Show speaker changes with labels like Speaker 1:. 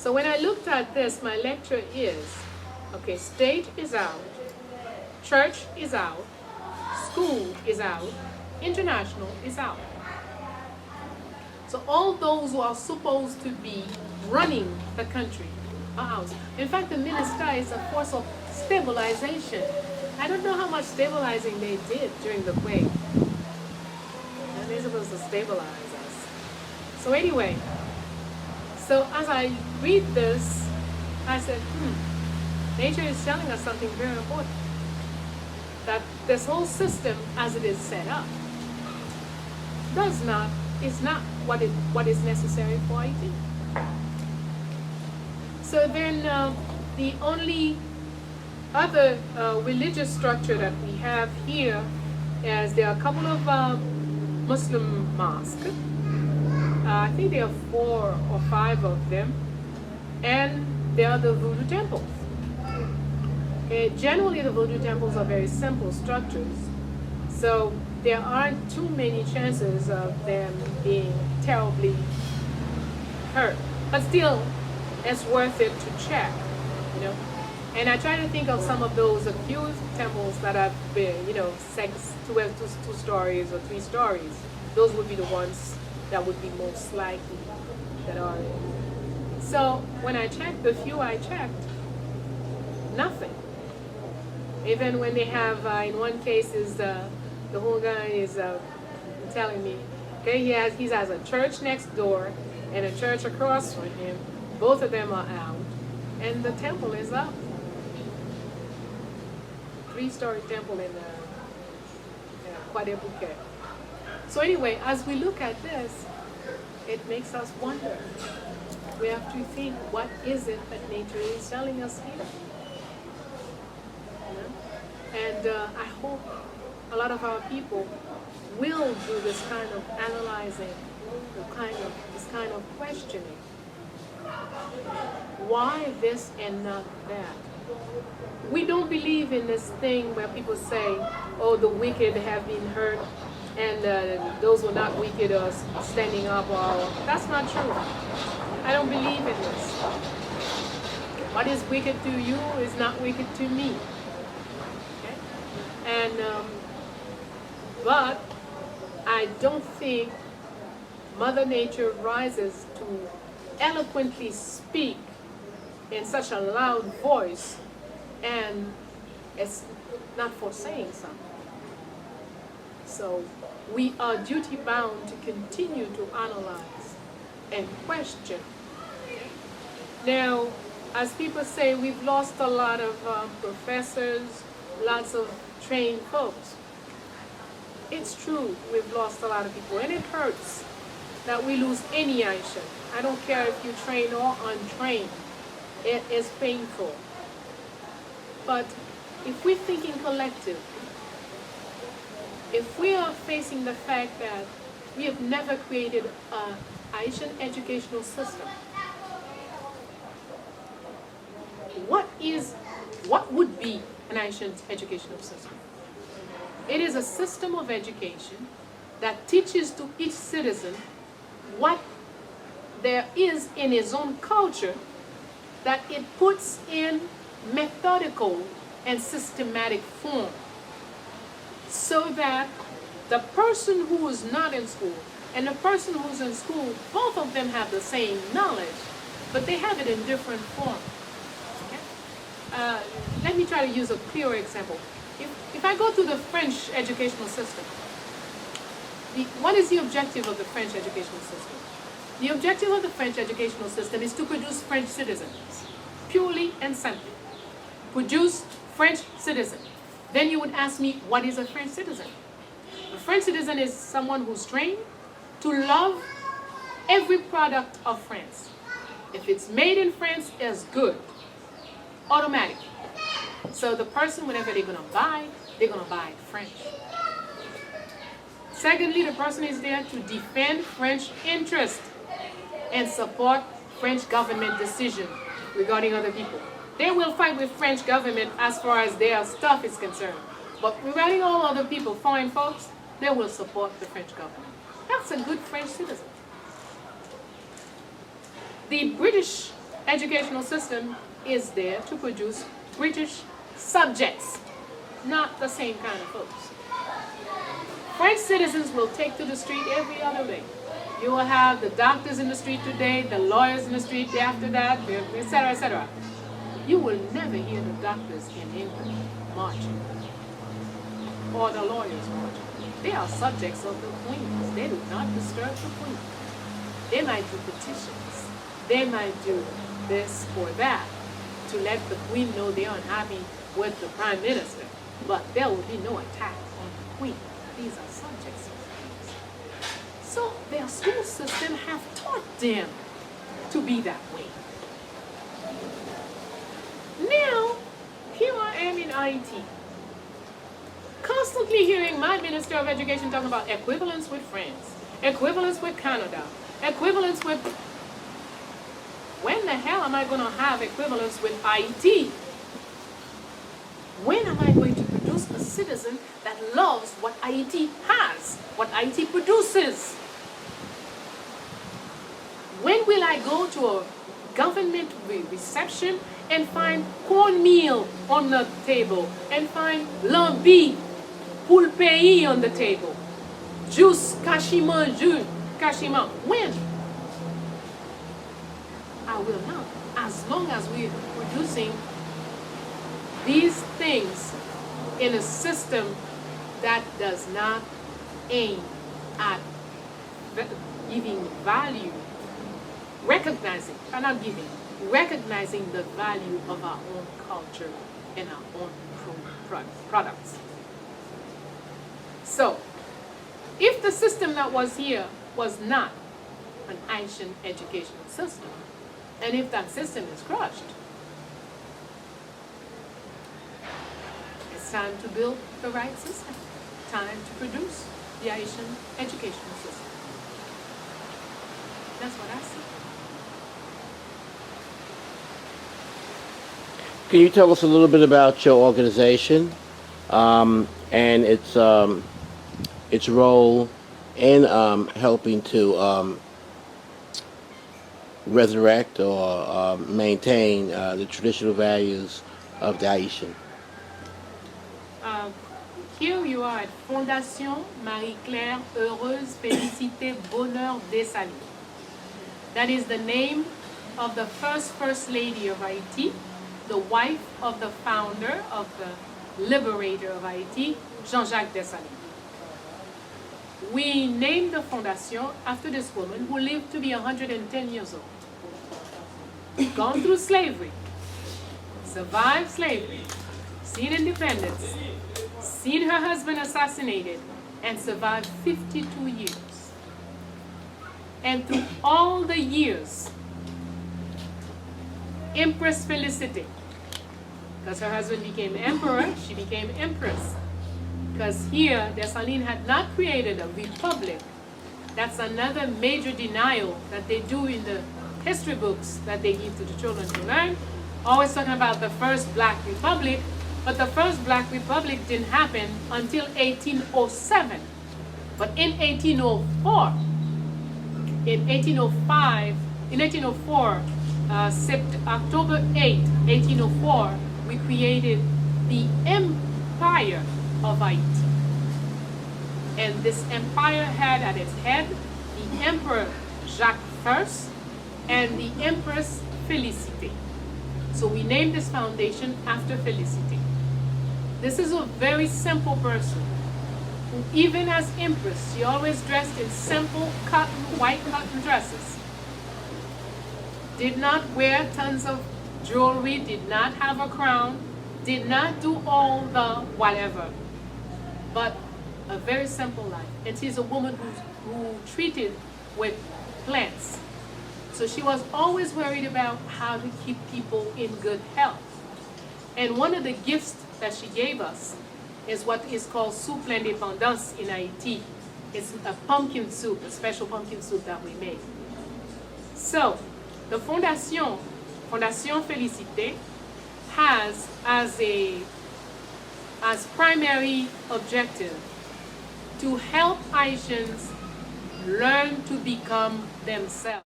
Speaker 1: So when I looked at this, my lecture is, okay, state is out, church is out, school is out, international is out. So all those who are supposed to be running the country are out. In fact, the minister is a force of stabilization. I don't know how much stabilizing they did during the quake. And they're supposed to stabilize us. So anyway, so as I read this, I said, nature is telling us something very important. That this whole system, as it is set up, is not what is necessary for Haiti. So then the only other religious structure that we have here is there are a couple of Muslim mosques. I think there are 4 or 5 of them, and there are the voodoo temples. Okay, generally the voodoo temples are very simple structures, so there aren't too many chances of them being terribly hurt. But still, it's worth it to check, you know. And I try to think of some of those, a few temples that have been, you know, 2 stories or 3 stories. Those would be the ones that would be most likely that are. So when I checked, the few I checked, nothing. Even when they have, in one case, is the whole guy is telling me, okay, he has a church next door and a church across from him. Both of them are out, and the temple is up. 3-story temple in Quadruple. So anyway, as we look at this, it makes us wonder. We have to think, what is it that nature is telling us here? You know? And I hope a lot of our people will do this kind of analyzing, this kind of questioning. Why this and not that? We don't believe in this thing where people say, oh, the wicked have been hurt and those who are not wicked are standing up. Or that's not true. I don't believe in this. What is wicked to you is not wicked to me. Okay? And but I don't think Mother Nature rises to eloquently speak in such a loud voice, and it's not for saying something. So we are duty bound to continue to analyze and question. Now, as people say, we've lost a lot of professors, lots of trained folks. It's true, we've lost a lot of people, and it hurts that we lose any Haitian. I don't care if you're trained or untrained. It is painful. But if we're thinking collectively, if we are facing the fact that we have never created a Haitian educational system, what would be an Haitian educational system? It is a system of education that teaches to each citizen what there is in his own culture, that it puts in methodical and systematic form, so that the person who is not in school and the person who's in school, both of them have the same knowledge, but they have it in different form. Okay? Let me try to use a clearer example. If I go to the French educational system, what is the objective of the French educational system? The objective of the French educational system is to produce French citizens, purely and simply. Produce French citizen. Then you would ask me, what is a French citizen? A French citizen is someone who's trained to love every product of France. If it's made in France, it's good. Automatic. So the person, whenever they're going to buy French. Secondly, the person is there to defend French interest and support French government decision regarding other people. They will fight with French government as far as their stuff is concerned. But regarding all other people, foreign folks, they will support the French government. That's a good French citizen. The British educational system is there to produce British subjects, not the same kind of folks. French citizens will take to the street every other day. You will have the doctors in the street today, the lawyers in the street after that, etc., etc. You will never hear the doctors in England marching or the lawyers marching. They are subjects of the queens. They do not disturb the queen. They might do petitions. They might do this or that to let the queen know they are unhappy with the prime minister. But there will be no attack on the queen. These are subjects of queens. So their school system have taught them to be that way. Now, here I am in Haiti, constantly hearing my Minister of Education talking about equivalence with France, equivalence with Canada, equivalence with... When the hell am I going to have equivalence with Haiti? When am I going to produce a citizen that loves what Haiti has, what Haiti produces? When will I go to a government reception and find cornmeal on the table, and find lambi, poulpei on the table, juice, kashima, jus, kashima? When? I will not. As long as we are producing these things in a system that does not aim at giving value, recognizing the value of our own culture and our own products. So, if the system that was here was not an Haitian educational system, and if that system is crushed, it's time to build the right system. Time to produce the Haitian educational system. That's what I see.
Speaker 2: Can you tell us a little bit about your organization and its role in helping to resurrect or maintain the traditional values of the Haitian?
Speaker 1: Here you are at Fondation Marie-Claire Heureuse Félicité Bonheur Dessalines. That is the name of the first lady of Haiti, the wife of the founder, of the liberator of Haiti, Jean-Jacques Dessalines. We named the Fondation after this woman who lived to be 110 years old. Gone through slavery, survived slavery, seen independence, seen her husband assassinated, and survived 52 years. And through all the years, Empress Félicité, because her husband became emperor, she became empress. Because here, Dessalines had not created a republic. That's another major denial that they do in the history books that they give to the children to learn. Always talking about the first black republic, but the first black republic didn't happen until 1807. But in 1804, in 1805, in 1804, October 8, 1804, we created the Empire of Haiti. And this empire had at its head the Emperor Jacques I and the Empress Félicité. So we named this foundation after Félicité. This is a very simple person who, even as empress, she always dressed in simple cotton, white cotton dresses. Did not wear tons of jewelry, did not have a crown, did not do all the whatever, but a very simple life. And she's a woman who treated with plants. So she was always worried about how to keep people in good health. And one of the gifts that she gave us is what is called soupe l'indépendance in Haiti. It's a pumpkin soup, a special pumpkin soup that we make. So, the Fondation Félicité has as primary objective to help Haitians learn to become themselves.